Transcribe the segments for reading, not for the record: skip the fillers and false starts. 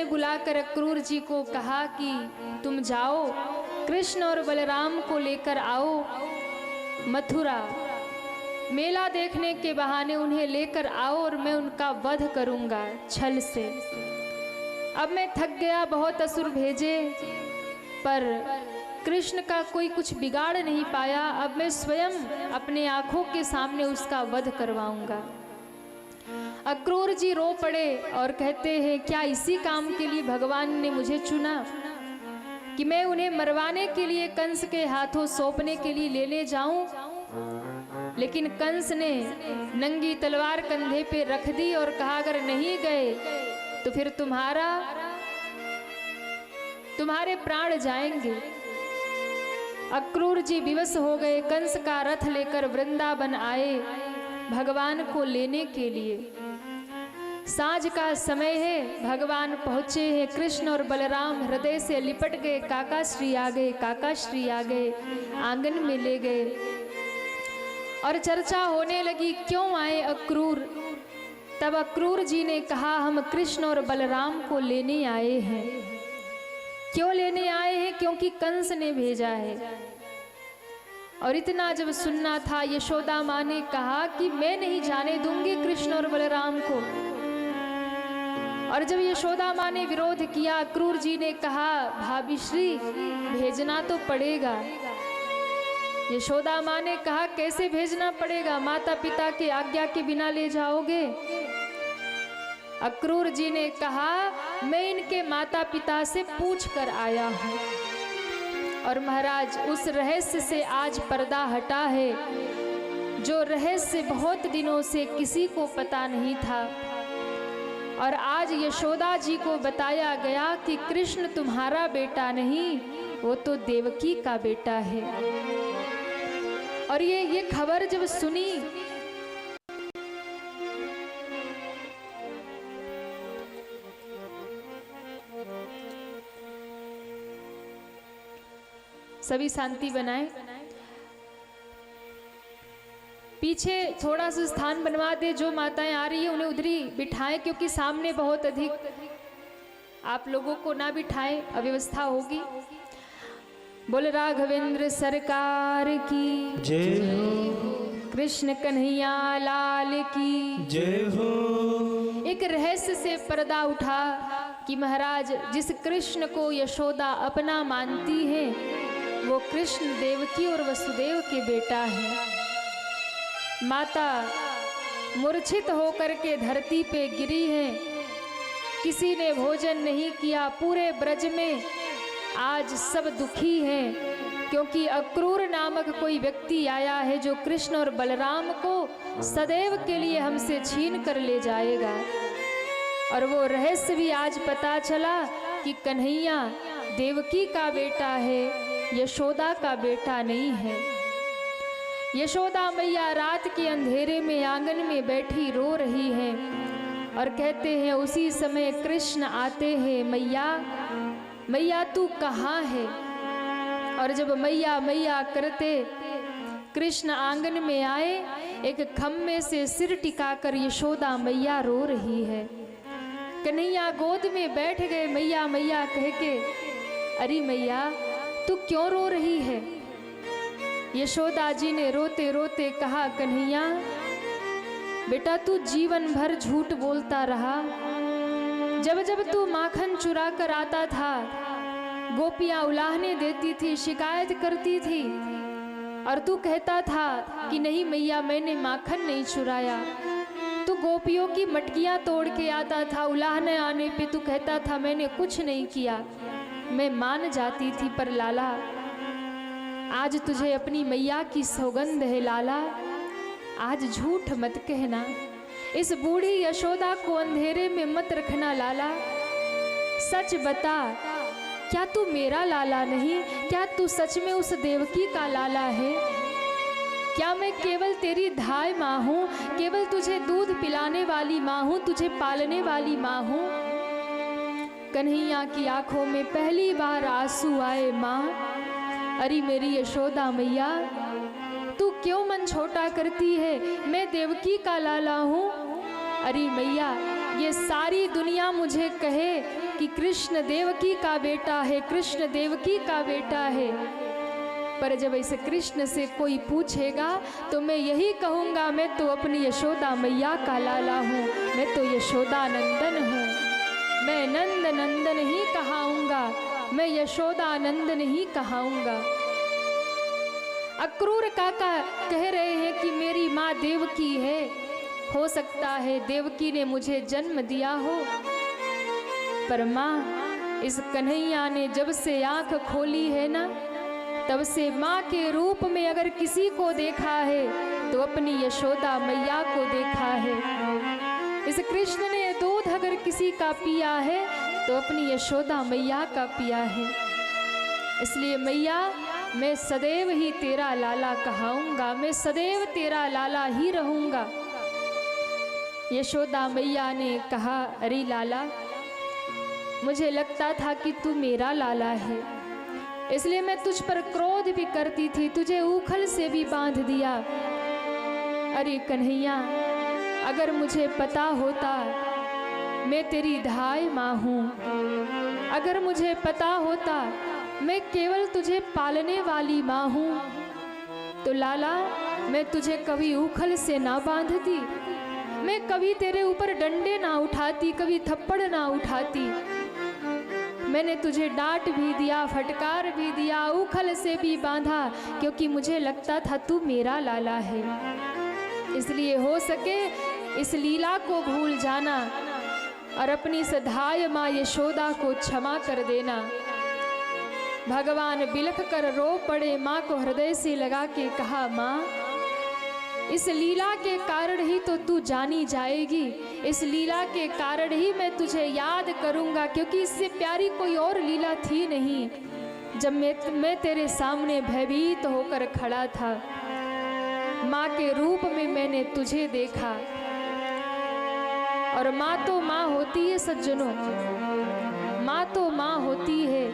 बुलाकर अक्रूर जी को कहा कि तुम जाओ, कृष्ण और बलराम को लेकर आओ मथुरा, मेला देखने के बहाने उन्हें लेकर आओ और मैं उनका वध करूंगा छल से। अब मैं थक गया, बहुत असुर भेजे पर कृष्ण का कोई कुछ बिगाड़ नहीं पाया। अब मैं स्वयं अपने आंखों के सामने उसका वध करवाऊंगा। अक्रूर जी रो पड़े और कहते हैं, क्या इसी काम के लिए भगवान ने मुझे चुना कि मैं उन्हें मरवाने के लिए कंस के हाथों सौंपने के लिए लेने जाऊं? लेकिन कंस ने नंगी तलवार कंधे पे रख दी और कहा, अगर नहीं गए तो फिर तुम्हारे प्राण जाएंगे। अक्रूर जी विवश हो गए, कंस का रथ लेकर वृंदावन आए भगवान को लेने के लिए। सांझ का समय है, भगवान पहुंचे हैं। कृष्ण और बलराम हृदय से लिपट गए, काका श्री आ गए, काका श्री आ गए, आंगन में ले गए और चर्चा होने लगी, क्यों आए अक्रूर? तब अक्रूर जी ने कहा, हम कृष्ण और बलराम को लेने आए हैं। क्यों लेने आए हैं? क्योंकि कंस ने भेजा है। और इतना जब सुनना था, यशोदा माँ ने कहा कि मैं नहीं जाने दूंगी कृष्ण और बलराम को। और जब यशोदा माँ ने विरोध किया, अक्रूर जी ने कहा, भाभी श्री भेजना तो पड़ेगा। यशोदा माँ ने कहा, कैसे भेजना पड़ेगा? माता पिता की आज्ञा के बिना ले जाओगे? अक्रूर जी ने कहा, मैं इनके माता पिता से पूछ कर आया हूँ। और महाराज, उस रहस्य से आज पर्दा हटा है, जो रहस्य बहुत दिनों से किसी को पता नहीं था। और आज यशोदा जी को बताया गया कि कृष्ण तुम्हारा बेटा नहीं, वो तो देवकी का बेटा है। और ये खबर जब सुनी, सभी शांति बनाए, पीछे थोड़ा सा स्थान बनवा दे। जो माताएं आ रही है उन्हें उधर ही बिठाएं, क्योंकि सामने बहुत अधिक आप लोगों को ना बिठाएं, अव्यवस्था होगी। बोल राघवेंद्र सरकार की जय हो, कृष्ण कन्हैया लाल की जय हो। एक रहस्य से पर्दा उठा कि महाराज, जिस कृष्ण को यशोदा अपना मानती है, वो कृष्ण देवकी और वसुदेव के बेटा है। माता मूर्छित होकर के धरती पे गिरी है, किसी ने भोजन नहीं किया। पूरे ब्रज में आज सब दुखी हैं, क्योंकि अक्रूर नामक कोई व्यक्ति आया है जो कृष्ण और बलराम को सदैव के लिए हमसे छीन कर ले जाएगा। और वो रहस्य भी आज पता चला कि कन्हैया देवकी का बेटा है, यशोदा का बेटा नहीं है। यशोदा मैया रात के अंधेरे में आंगन में बैठी रो रही है और कहते हैं, उसी समय कृष्ण आते हैं, मैया मैया तू कहाँ है? और जब मैया मैया करते कृष्ण आंगन में आए, एक खम्भे से सिर टिकाकर यशोदा मैया रो रही है। कन्हैया गोद में बैठ गए, मैया मैया कह के। अरे मैया तू क्यों रो रही है? यशोदा जी ने रोते रोते कहा, कन्हैया बेटा तू जीवन भर झूठ बोलता रहा। जब जब तू माखन चुरा कर आता था, गोपियां उलाहने देती थी, शिकायत करती थी, और तू कहता था कि नहीं मैया मैंने माखन नहीं चुराया। तू गोपियों की मटकियां तोड़ के आता था, उलाहने आने पे तू कहता था मैंने कुछ नहीं किया। मैं मान जाती थी, पर लाला आज तुझे अपनी मैया की सौगंध है लाला, आज झूठ मत कहना। इस बूढ़ी यशोदा को अंधेरे में मत रखना लाला। सच बता, क्या तू मेरा लाला नहीं? क्या तू सच में उस देवकी का लाला है? क्या मैं केवल तेरी धाय माँ हूँ, केवल तुझे दूध पिलाने वाली माँ हूँ, तुझे पालने वाली माँ हूँ? कन्हैया की आंखों में पहली बार आंसू आए। माँ, अरे मेरी यशोदा मैया, तू क्यों मन छोटा करती है? मैं देवकी का लाला हूँ। अरे मैया ये सारी दुनिया मुझे कहे कि कृष्ण देवकी का बेटा है, कृष्ण देवकी का बेटा है, पर जब इसे कृष्ण से कोई पूछेगा तो मैं यही कहूँगा, मैं तो अपनी यशोदा मैया का लाला हूँ, मैं तो यशोदा नंदन हूँ। मैं नंद नंदन ही कहाऊँगा, मैं यशोदा नंदन ही कहाऊँगा। अक्रूर काका कह रहे हैं कि मेरी माँ देवकी है, हो सकता है देवकी ने मुझे जन्म दिया हो, पर माँ इस कन्हैया ने जब से आँख खोली है ना, तब से माँ के रूप में अगर किसी को देखा है तो अपनी यशोदा मैया को देखा है। इस कृष्ण ने दूध अगर किसी का पिया है तो अपनी यशोदा मैया का पिया है। इसलिए मैया, मैं सदैव ही तेरा लाला कहाऊंगा, मैं सदैव तेरा लाला ही रहूंगा। यशोदा मैया ने कहा, अरे लाला, मुझे लगता था कि तू मेरा लाला है, इसलिए मैं तुझ पर क्रोध भी करती थी, तुझे ऊखल से भी बांध दिया। अरे कन्हैया, अगर मुझे पता होता मैं तेरी धाय माँ हूँ, अगर मुझे पता होता मैं केवल तुझे पालने वाली माँ हूँ, तो लाला मैं तुझे कभी ऊखल से ना बांधती, मैं कभी तेरे ऊपर डंडे ना उठाती, कभी थप्पड़ ना उठाती। मैंने तुझे डांट भी दिया, फटकार भी दिया, ऊखल से भी बांधा, क्योंकि मुझे लगता था तू मेरा लाला है। इसलिए हो सके इस लीला को भूल जाना और अपनी सधाय माँ यशोदा को क्षमा कर देना। भगवान बिलख कर रो पड़े, माँ को हृदय से लगा के कहा, माँ इस लीला के कारण ही तो तू जानी जाएगी, इस लीला के कारण ही मैं तुझे याद करूँगा, क्योंकि इससे प्यारी कोई और लीला थी नहीं। जब मैं तेरे सामने भयभीत होकर खड़ा था, माँ के रूप में मैंने तुझे देखा। और माँ तो माँ होती है सज्जनों, माँ तो माँ होती है।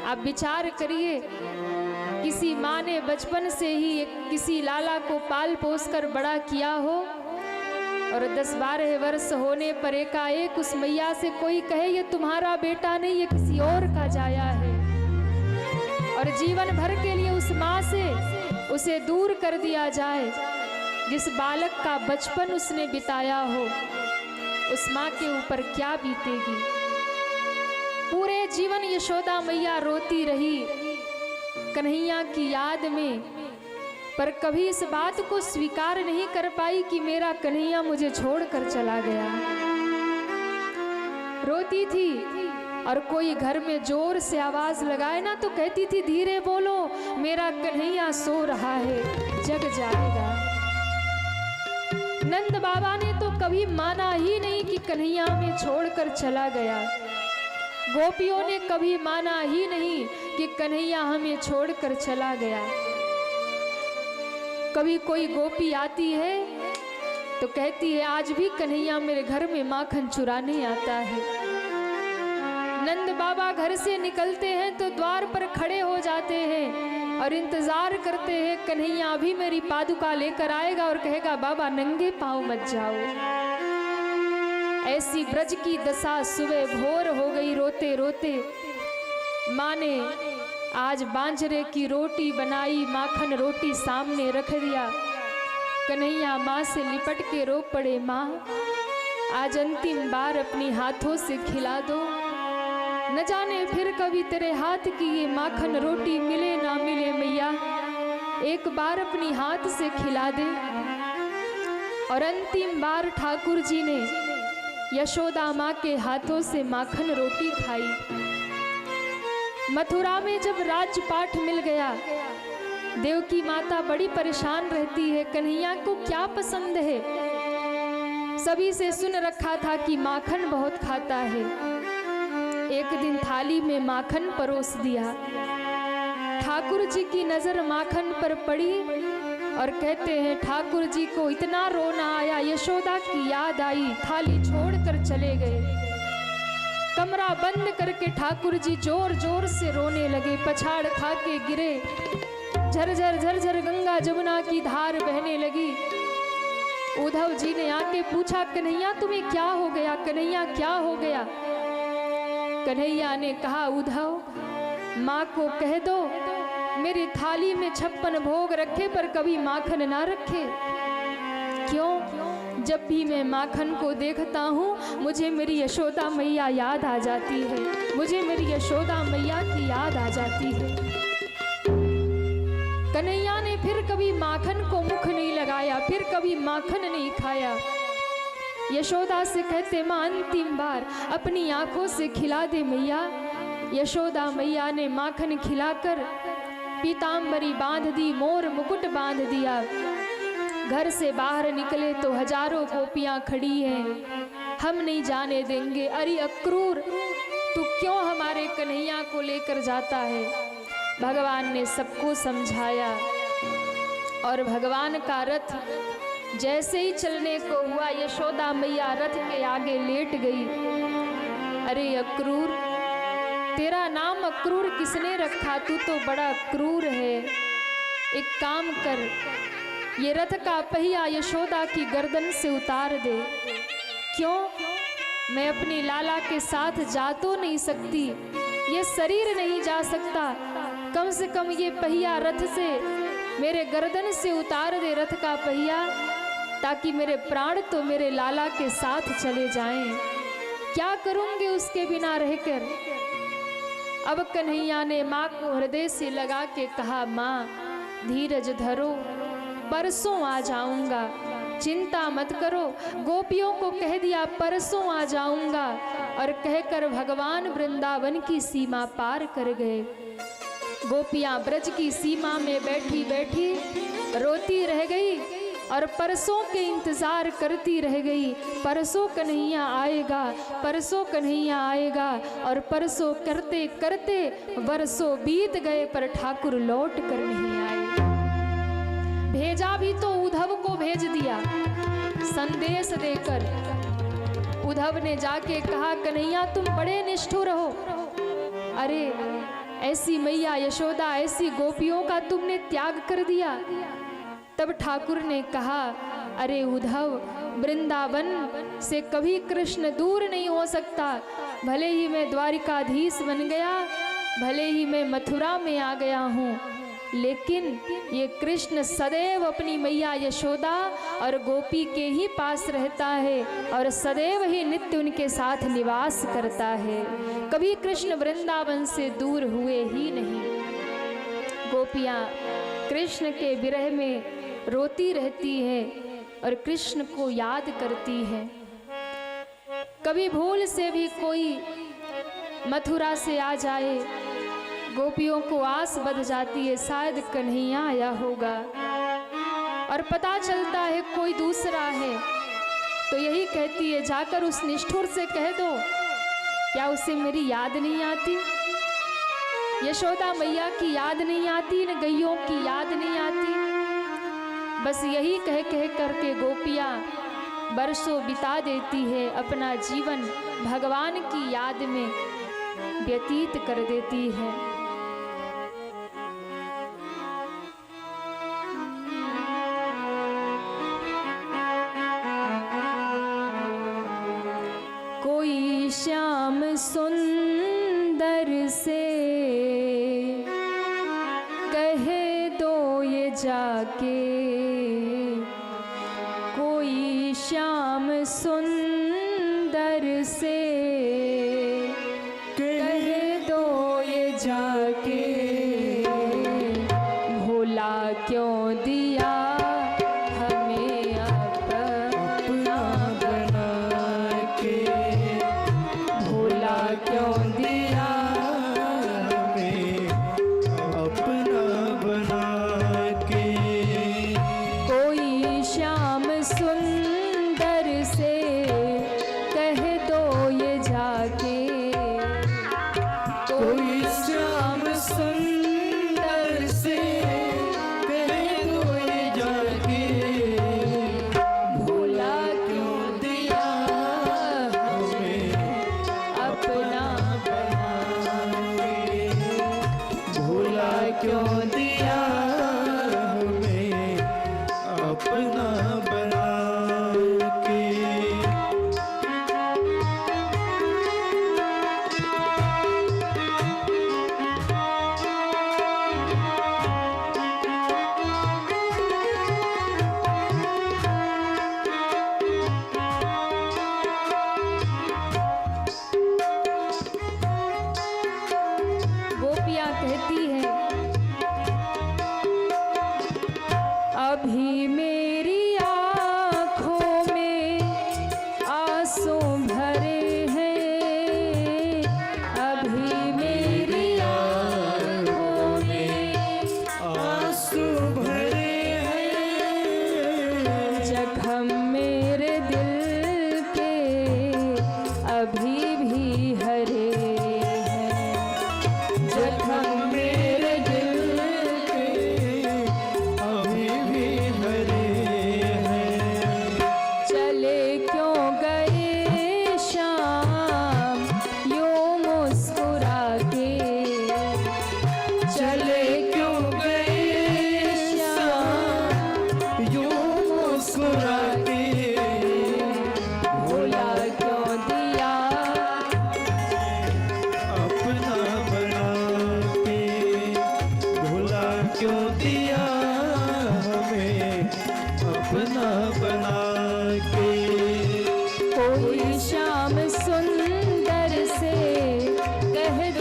आप विचार करिए, किसी माँ ने बचपन से ही किसी लाला को पाल पोस कर बड़ा किया हो, और 10-12 वर्ष होने पर एकाएक उस मैया से कोई कहे ये तुम्हारा बेटा नहीं, ये किसी और का जाया है, और जीवन भर के लिए उस माँ से उसे दूर कर दिया जाए। जिस बालक का बचपन उसने बिताया हो, उस माँ के ऊपर क्या बीतेगी। पूरे जीवन यशोदा मैया रोती रही कन्हैया की याद में, पर कभी इस बात को स्वीकार नहीं कर पाई कि मेरा कन्हैया मुझे छोड़कर चला गया। रोती थी, और कोई घर में जोर से आवाज लगाए ना तो कहती थी, धीरे बोलो, मेरा कन्हैया सो रहा है, जग जाएगा। नंद बाबा ने तो कभी माना ही नहीं कि कन्हैया हमें छोड़कर चला गया। गोपियों ने कभी माना ही नहीं कि कन्हैया हमें छोड़कर चला गया। कभी कोई गोपी आती है तो कहती है, आज भी कन्हैया मेरे घर में माखन चुराने आता है। नंद बाबा घर से निकलते हैं तो द्वार पर खड़े हो जाते हैं और इंतजार करते हैं, कन्हैया अभी मेरी पादुका लेकर आएगा और कहेगा, बाबा नंगे पांव मत जाओ। ऐसी ब्रज की दशा सुबह भोर हो गई। रोते रोते माँ ने आज बांजरे की रोटी बनाई, माखन रोटी सामने रख दिया। कन्हैया माँ से लिपट के रो पड़े, माँ आज अंतिम बार अपनी हाथों से खिला दो, न जाने फिर कभी तेरे हाथ की ये माखन रोटी मिले ना मिले। मैया एक बार अपनी हाथ से खिला दे। और अंतिम बार ठाकुर जी ने यशोदा माँ के हाथों से माखन रोटी खाई। मथुरा में जब राजपाट मिल गया, देवकी माता बड़ी परेशान रहती है, कन्हैया को क्या पसंद है। सभी से सुन रखा था कि माखन बहुत खाता है। एक दिन थाली में माखन परोस दिया। ठाकुर जी की नजर माखन पर पड़ी और कहते हैं, ठाकुर जी को इतना रोना आया, यशोदा की याद आई, थाली छोड़कर चले गए। कमरा बंद करके ठाकुर जी जोर जोर से रोने लगे, पछाड़ खा के गिरे। झरझर झरझर गंगा जमुना की धार बहने लगी। उद्धव जी ने आके पूछा, कन्हैया तुम्हें क्या हो गया, कन्हैया क्या हो गया। कन्हैया ने कहा, उद्धव माँ को कह दो मेरी थाली में 56 भोग रखे पर कभी माखन ना रखे। क्यों? जब भी मैं माखन को देखता हूँ मुझे मेरी यशोदा मैया याद आ जाती है, मुझे मेरी यशोदा मैया की याद आ जाती है। कन्हैया ने फिर कभी माखन को मुख नहीं लगाया, फिर कभी माखन नहीं खाया। यशोदा से कहते, माँ अंतिम बार अपनी आंखों से खिला दे मैया। यशोदा मैया ने माखन खिलाकर पीतांबरी बांध दी, मोर मुकुट बांध दिया। घर से बाहर निकले तो हजारों गोपियां खड़ी हैं, हम नहीं जाने देंगे। अरे अक्रूर, तू क्यों हमारे कन्हैया को लेकर जाता है। भगवान ने सबको समझाया और भगवान का रथ जैसे ही चलने को हुआ, यशोदा मैया रथ के आगे लेट गई। अरे अक्रूर, तेरा नाम अक्रूर किसने रखा, तू तो बड़ा क्रूर है। एक काम कर, ये रथ का पहिया यशोदा की गर्दन से उतार दे। क्यों? मैं अपनी लाला के साथ जा तो नहीं सकती, ये शरीर नहीं जा सकता, कम से कम ये पहिया रथ से मेरे गर्दन से उतार दे, रथ का पहिया, ताकि मेरे प्राण तो मेरे लाला के साथ चले जाएं। क्या करूंगी उसके बिना रहकर। अब कन्हैया ने माँ को हृदय से लगा के कहा, माँ धीरज धरो, परसों आ जाऊंगा, चिंता मत करो। गोपियों को कह दिया परसों आ जाऊंगा, और कहकर भगवान वृंदावन की सीमा पार कर गए। गोपियां ब्रज की सीमा में बैठी बैठी रोती रह गई और परसों के इंतजार करती रह गई। परसों कन्हैया आएगा, परसों कन्हैया आएगा, और परसों करते करते वर्षों बीत गए पर ठाकुर लौट कर नहीं आए। भेजा भी तो उद्धव को भेज दिया संदेश देकर। उद्धव ने जाके कहा, कन्हैया तुम बड़े निष्ठुर हो। अरे ऐसी मैया यशोदा, ऐसी गोपियों का तुमने त्याग कर दिया। तब ठाकुर ने कहा, अरे उद्धव, वृंदावन से कभी कृष्ण दूर नहीं हो सकता। भले ही मैं द्वारिकाधीश बन गया, भले ही मैं मथुरा में आ गया हूँ, लेकिन ये कृष्ण सदैव अपनी मैया यशोदा और गोपी के ही पास रहता है और सदैव ही नित्य उनके साथ निवास करता है। कभी कृष्ण वृंदावन से दूर हुए ही नहीं। गोपियाँ कृष्ण के विरह में रोती रहती है और कृष्ण को याद करती है। कभी भूल से भी कोई मथुरा से आ जाए, गोपियों को आस बंध जाती है, शायद कन्हैया आया होगा, और पता चलता है कोई दूसरा है, तो यही कहती है, जाकर उस निष्ठुर से कह दो, क्या उसे मेरी याद नहीं आती, यशोदा मैया की याद नहीं आती, न गैयों की याद नहीं आती। बस यही कह कह करके गोपियाँ बरसों बिता देती है, अपना जीवन भगवान की याद में व्यतीत कर देती है। कोई श्याम सुंदर से कह दो ये जाके, कोई श्याम सुंदर से कह दो ये जाके, भोला क्यों दिया हमें अपना बना के, भोला क्यों दिया हमें अपना बना के। कोई श्याम सुंदर से कह दो ये जाके, कोई श्याम सुंदर से कह दो ये जाके, भोला क्यों दिया हमें अपना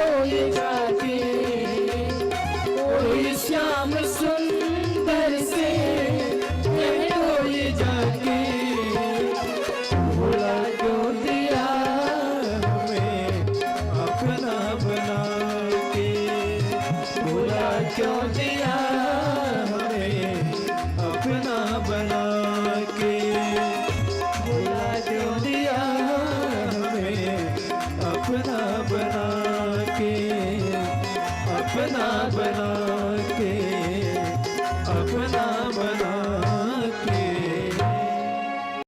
रोए जाके, कोई श्याम सुंदर से कह रोए जाके, भुला क्यों दिया हमें अपना बना के, भुला क्यों दिया हमें अपना बना के, भुला क्यों दिया हमें अपना बना के, अपना बना के, अपना